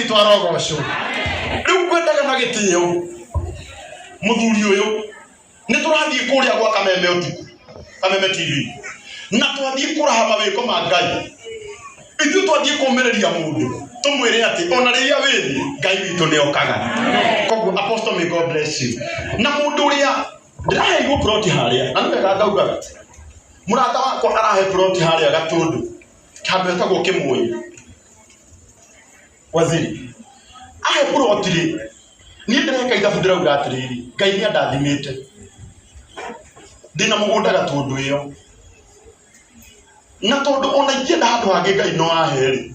witũ arogocwo rĩu kwendaga na gĩtĩo mũthuri ũyũ nĩ tũrathiĩ kũrĩa gwa Kameme ũtukũ Kameme TV na twathiĩ kũraha mawĩko ma Ngai ithuĩ twathiĩ kũũmĩrĩria mũndũ tumwĩre atĩ ona rĩrĩa wĩthĩ Ngai witũ nĩ okaga koguo Apostle, may God bless you. Na mũndũ ũrĩa ndĩraheirwo ploti harĩa na nĩwega ngaugaga mũrata wakwa arahe ploti harĩa Gatũndũ handũ hetagwo Kĩmũi Waziri ahe ploti rĩ niĩ ndĩreka ithabu ndĩrauga atĩrĩrĩ Ngai nĩ andathimĩte ndĩna mũgũnda Gatũndũ ĩyo na tondũ ona ingĩenda handũ hangĩ Ngai no ahe rĩ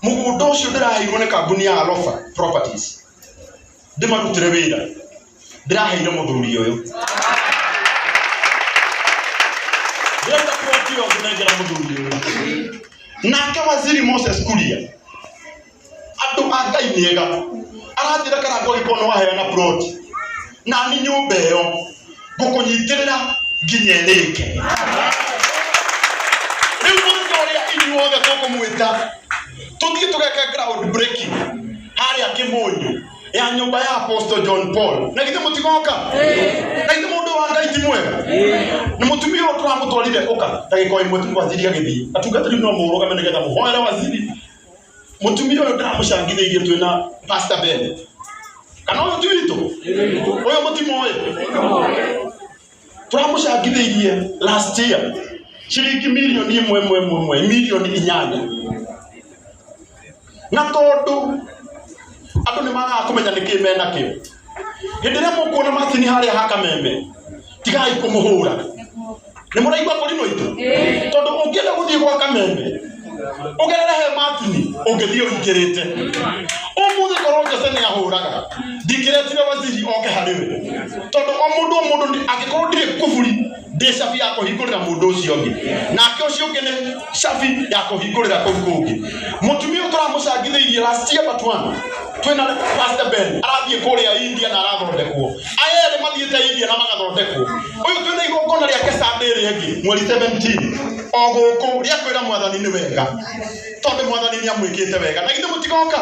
mũgũnda ũcio ndĩraheirwo nĩ kambuni ya Alofa Properties ndĩmarutĩre wĩra ndĩraheire mũthuri ũyũ ndĩrenda ploti yo ngĩnengera mũthuri ũyũ nake Waziri Moses Kuria andũ a Ngai nĩ ega arathira Karango gĩkorwo nĩ waheana ploti na nĩ nyũmba ĩyo ngũkũnyitĩrĩra nginya ĩrĩke rĩu mũthenya ũrĩa inyuothe tũkũmwĩta tũthiĩ tũgeke ground breaking harĩa Kĩmũi ya nyũmba ya Apostle John Paul na githĩ mũtigoka na githĩ mũndũ wa Ngai ti mwega nĩ mũtumia ũyũ tũramũtwarire ũka ndagĩka ĩmwe tũkwathiria gĩthiĩ atungatĩri no mũrũgame nĩgetha mũhoere Waziri mũtumia ũyũ ndĩramũcangithĩirie twĩna Pastor Ben kana ũyũ ti witũ ũyũ mũtimoĩ tũramũcangithĩirie last year ciringi milioni 1 milioni 8 na tondũ andũ nĩ magaga kũmenya nĩkĩ mena kĩo hĩndĩ ĩrĩa mũkuona macini harĩa ha Kameme tigai kũmũhũra nĩ mũraigua kũrinwo itũ tondũ ũngĩenda gũthiĩ gwa Kameme ũgerere he macini ũngĩthiĩ ũingĩrĩte ũmũthĩ korwo Jose nĩ ahũraga ndingĩretire Waziri oke harĩwe tondũ o mũndũ angĩkorwo ndirĩ kuburi ndĩ cabi ya kũhingũrĩra mũndũ ũcio ũngĩ nake ũcio ũngĩ nĩ cabi ya kũhingũrĩra kũu kũngĩ mũtumia ũyũ tũramũcangithĩirie last year but one twĩna Pastor Ben arathiĩ kũrĩa India na arathondekwo aya erĩ mathiĩte India na magathondekwo ũyũ twĩna igongona rĩake Sunday rĩngĩ mweri 17 o gũkũ rĩa kwĩra Mwathani nĩ wega tondũ Mwathani nĩ amwĩkĩte wega na githĩ mũtigoka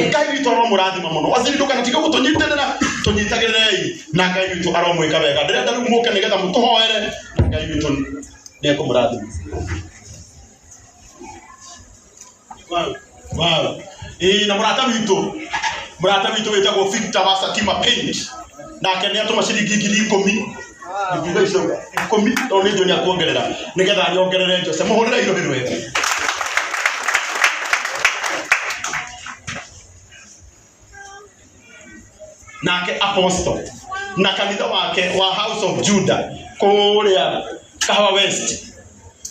Ngai witũ aromũrathima mũno Waziri ndũkanatige gũtũnyitĩrĩra tũnyitagĩrĩrei na Ngai witũ aromwĩka wega ndĩrenda rĩu mũke nĩgetha mũtũhoere Ngai witũ nĩ ekũmũrathima. Wow. Na mũrata witũ wĩtagwo Victor wa Satima Paint nake nĩ atũma ciringi 10,000 10 tondũ nĩ njonia kuongerera nĩgetha nyongerere Jose mũhũrĩre irũhĩ wega nake Apostle na kanitha wake wa House of Judah kũrĩa Kahawa West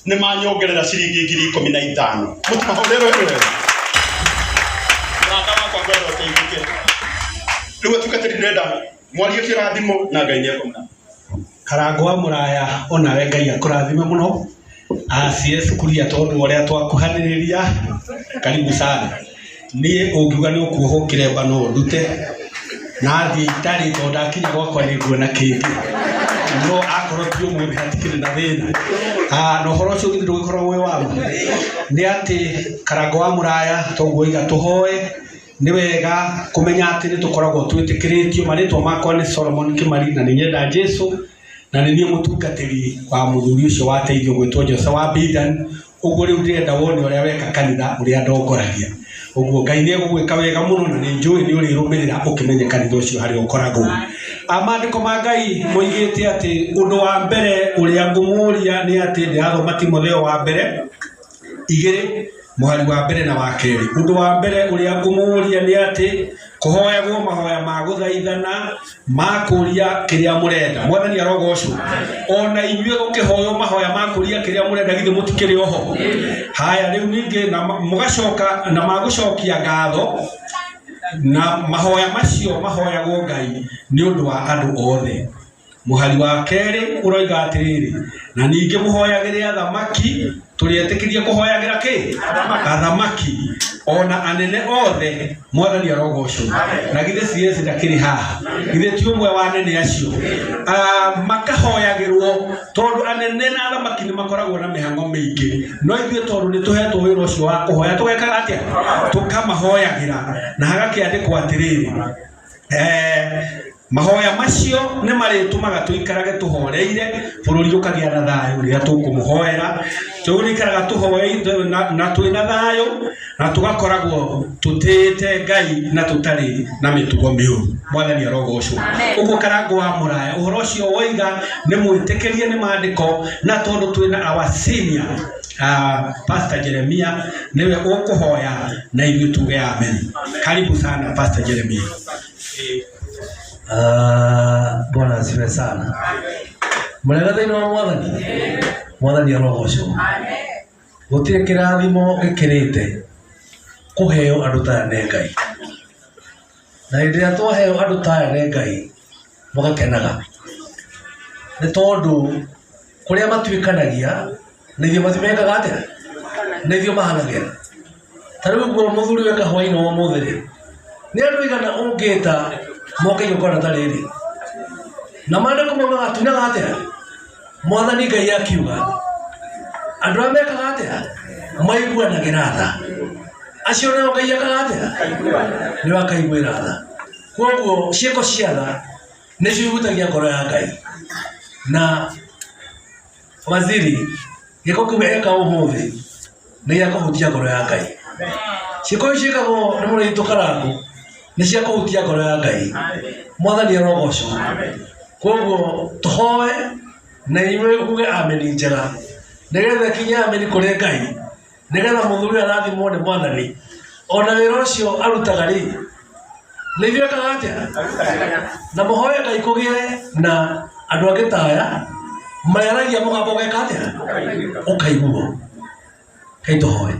nĩ manyongerera ciringi 15,000 mũtũmahũrĩre wega rĩu atungatĩri ndĩrenda mwarie kĩrathimo na Ngai nĩ ekũmũrathima. Karango wa Mũraya onawe Ngai akũrathime mũno CS Kuria tondũ ũrĩa twakuhanĩrĩria karibu sana niĩ ũngiuga nĩ ũkuohwo kĩremba no ndute na thiĩ itarĩ tondũ ndakinya gwakwa nĩ nguona kĩngĩ no akorwo ti ũmũthĩ hatikĩrĩ na thĩna na ũhoro ũcio ũngĩ ndũgĩkoragwo wĩ wa nĩ atĩ Karango wa Mũraya toguo iga tũhoe nĩ wega kũmenya atĩ nĩ tũkoragwo twĩtĩkĩrĩtio marĩtwa makwa nĩ Solomon Kimari na nĩ nyenda Jesu na nĩ niĩ mũtungatĩri wa mũthuri ũcio wateithio gwĩtwo Jose wa Bidan ũguo rĩu ndĩrenda wone ũrĩa weka kanitha ũrĩa ndongoragia ũguo Ngai nĩ egũgwĩka wega mũno na nĩ njũĩ nĩ ũrĩrũmĩrĩra ũkĩmenya kanitha ũcio harĩa ũkoragwo. Maandĩko ma Ngai moigĩte atĩ ũndũ wa mbere ũrĩa ngũmũria nĩ atĩ ndĩrathoma Timotheo wa mbere 2 mũhari wa mbere na wa kerĩ. Ũndũ wa mbere ũrĩa ngũmũria nĩ atĩ kũhoyagwo mahoya ma gũthaithana ma kũria kĩrĩa mũrenda. Mwathani arogocwo. Ona inyuĩ gũkĩhoywo mahoya ma kũria kĩrĩa mũrenda githĩ mũtikĩrĩ oho. Haya rĩu ningĩ na mũgacoka na magũcokia ngatho na mahoya macio mahoyagwo Ngai nĩ ũndũ wa andũ othe. Mũhari wa kerĩ ũroiga atĩrĩrĩ na ningĩ mũhoyagĩre athamaki tũrĩetĩkĩrie kũhoyagĩra kĩ athamaki ona anene othe mwathani arogocwo na githe CS ndakiri haha githe ti umwe wa anene acio makahoyagirwo tondu anene na athamaki ni makoragwo na mihango mingi no ithuĩ tondu ni tuhetwo wĩra ũcio wa kuhoya tugekaga atia tukamahoyagira na hagakiandikwo atiriri mahoya macio nĩ marĩtũmaga tũikarage tũhoreire bũrũri ũkagĩa na thayũ rĩrĩa tũkũmũhoera tũikaraga tũhoreire na twĩna thayũ na tũgakoragwo tũtĩĩte Ngai na tũtarĩ na mĩtugo mĩũru mwathani arogocwo ũguo Karangũ wa Mũraya ũhoro ũcio woiga nĩ mwĩtĩkĩrie nĩ maandĩko na tondũ twĩna our senior Pastor Jeremiah niwe ũkũhoya na ithuĩ tuge amen. Karibu sana Pastor Jeremiah. Bwana asifiwe sana. Mwenega thĩinĩ wa mwathani mwathani arogocwo gũtirĩ kĩrathimo gĩkĩrĩte kũheo andũ ta aya nĩ Ngai na hĩndĩ ĩrĩa twaheo andũ ta aya nĩ Ngai mũgakenaga nĩ tondũ kũrĩa matuĩkanagia nĩ ithuĩ matimekaga atĩa nĩ ithuĩ mahanagĩra ta rĩu ũguo mũthuri weka hwaĩ-inĩ wa ũmũthĩ rĩ nĩ andũ igana ũngĩta moke igongona ta rĩrĩ na maandĩko maugaga tuinaga atĩa mwathani Ngai akiuga andũ arĩa mekaga atĩa maiguanagĩra tha acio nao Ngai ekaga atĩa nĩ akaiguĩra tha koguo ciĩko cia tha nĩcio ihutagia ngoro ya Ngai na waziri gĩko kĩu eka ũmũthĩ nĩ gĩa kũhutia ngoro ya Ngai ciĩko icio ciĩkagwo nĩ mũrĩtũ Karangũ nĩ cia kũhutia ngoro ya Ngai mwathani arogocwo koguo tũhoe na inyuĩ uge amen njega nĩgetha kinya amen kũrĩ Ngai nĩgetha mũthuri arathimwo nĩ mwathani ona wĩra ũcio arutaga rĩ nĩ ithuĩ ekaga atĩa na mũhoe Ngai kũgĩe na andũ angĩ ta aya marĩaragia mũgambo ũgeka atĩa ũkaiguo Ngai tũhoe.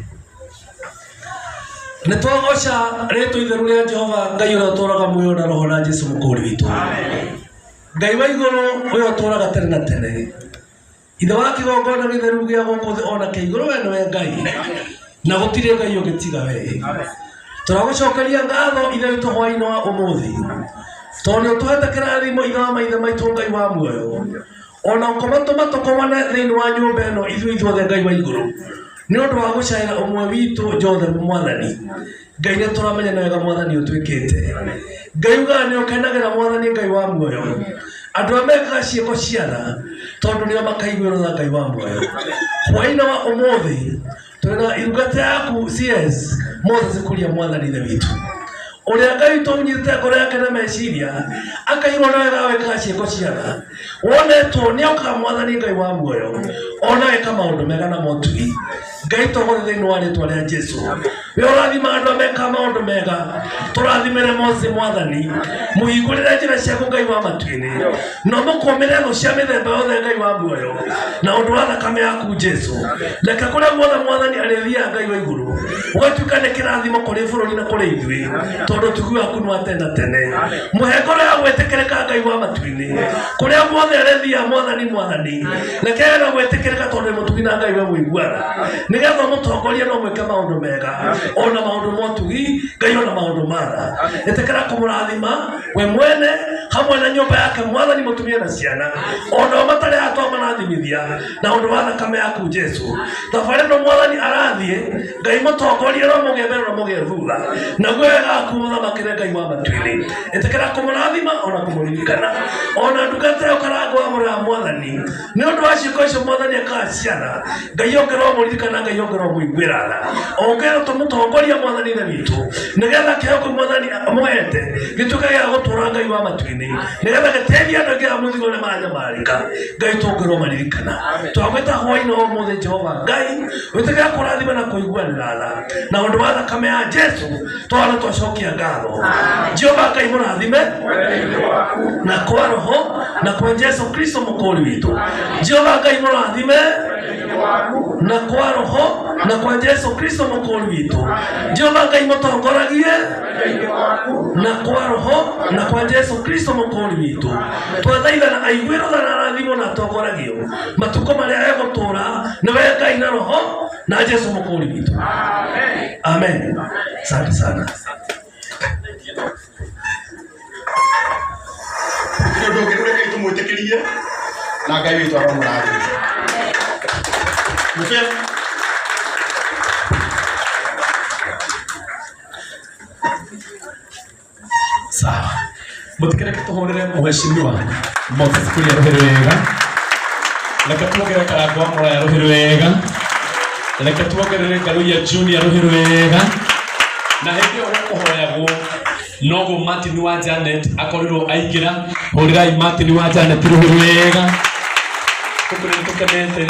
Nĩ twagoca rĩtwa itheru rĩa Jehova Ngai ũrĩa ũtũũraga muoyo na roho na Jesũ mũkũũri witũ. Ngai wa igũrũ ũyũ ũtũũraga tene na tene ithe wa kĩgongona gĩtheru gĩa gũkũ thĩ ona kĩigũrũ we nĩwe Ngai na gũtirĩ Ngai ũngĩ tiga we. Tũragũcokeria ngatho ithe witũ hwaĩ-inĩ wa ũmũthĩ tondũ nĩ ũtũhete kĩrathimo ithe wa maithe maitũ Ngai wa muoyo ona ũkomatũma tũkomane thĩinĩ wa nyũmba ĩno ithuothe Ngai wa igũrũ nĩ ũndũ wa gũcaĩra ũmwe witũ Joseph mwathani Ngai nĩ tũramenya nĩ wega mwathani ũtwĩkĩte Ngai ugaga nĩ ũkenagĩra mwathani Ngai wa muoyo andũ arĩa mekaga ciĩko cia tha tondũ nĩo makaiguĩrwo tha Ngai wa muoyo. Hwaĩ-inĩ wa ũmũthĩ twĩna irungata yaku CS Moses Kuria mwathani ithe witũ ũrĩa Ngai tũnyitĩte ngoro yake na meciria akaigua nĩ wega wekaga ciĩko cia tha wonetwo nĩ okaga mwathani Ngai wa muoyo ona eka maũndũ mega na motugi Ngai tũgũthe thĩinĩ wa rĩtwa rĩa Jesũ we ũrathima andũ arĩa mekaga maũndũ mega tũrathimĩre Moses mwathani mũhingũrĩre njĩra ciaku Ngai wa matu-inĩ na mũkũmĩre thũ cia mĩthemba yothe Ngai wa muoyo na ũndũ wa thakame yaku Jesũ reke kũrĩa guothe mwathani arĩthiaga Ngai wa igũrũ ũgatuĩka nĩ kĩrathimo kũrĩ bũrũri na kũrĩ ithuĩ tondũ tugi waku nĩ wa tene na tene mũhe ngoro ya gwĩtĩkĩrĩka Ngai wa matu-inĩ kũrĩa guothe arĩthiaga mwathani reke wega gwĩtĩkĩrĩka tondũ nĩ mũtugi na Ngai we mũiguana nĩgetha mũtongoria no mwĩke maũndũ mega ona maũndũ motugi Ngai ona maũndũ mara ĩtĩkĩra kũmũrathima we mwene hamwe na nyũmba yake mwathani mũtumia na ciana ona matarĩ atwa marathimithia na ũndũ wa thakame yaku Jesũ thabarĩ ĩno mwathani arathiĩ Ngai mũtongoria no mũgĩe mbere na mũgĩe thutha naguo wega waku mũthamakĩre Ngai wa matu-inĩ ĩtĩkĩra kũmũrathima ona kũmũririkana ona ndungata ĩyo Karangũ wa Mũraya mwathani nĩ ũndũ wa ciĩko icio mwathani ekaga ciana Ngai ongerwo mũririkana Ngai ongerwo mũiguĩra tha ongerwo tũmũtongoria mwathani ithe witũ nĩgetha kĩheo kĩu mwathani amũhete gĩtuĩke gĩa gũtũũra Ngai wa matu-inĩ nĩgetha gĩteithie andũ aingĩ a mũthigo nĩ maranyamarĩka Ngai tũongerwo maririkana twagwĩta hwaĩ-inĩ wa ũmũthĩ Jehova Ngai wĩtĩkĩra kũrathima na kũiguanĩra tha na ũndũ wa thakame ya Jesũ twara twacokia ngatho Jehova Ngai mũrathime na kwa roho na kwa Jesũ Kristo mũkũũri witũ Jehova Ngai mũrathime na kwa roho na kwa Jesũ Kristo mũkũũri witũ Jehova Ngai mũtongoragie na kwa roho na kwa Jesũ Kristo mũkũũri witũ twathaithana aiguĩrwo tha na arathimwo na atongoragio matukũ marĩa egũtũũra nĩwe Ngai na roho na Jesũ mũkũũri witũ. Amen. Amen. Asante sana. Ndio ndio tumwetekerie na Ngai witũ aramũrathima. Mũcere sawa. Mutikere kutuhorere mheshimiwa Moses Kuria Rohero wega. Reke tuongerere Karangu wa Muraya Rohero wega. Reke tuongerere Ngaruya Junior Rohero wega. Na hindi yo kuhoyagwo nogo Martin wa Janet akorirwo aingira horirai Martin wa Janet Rohero wega. Tukenete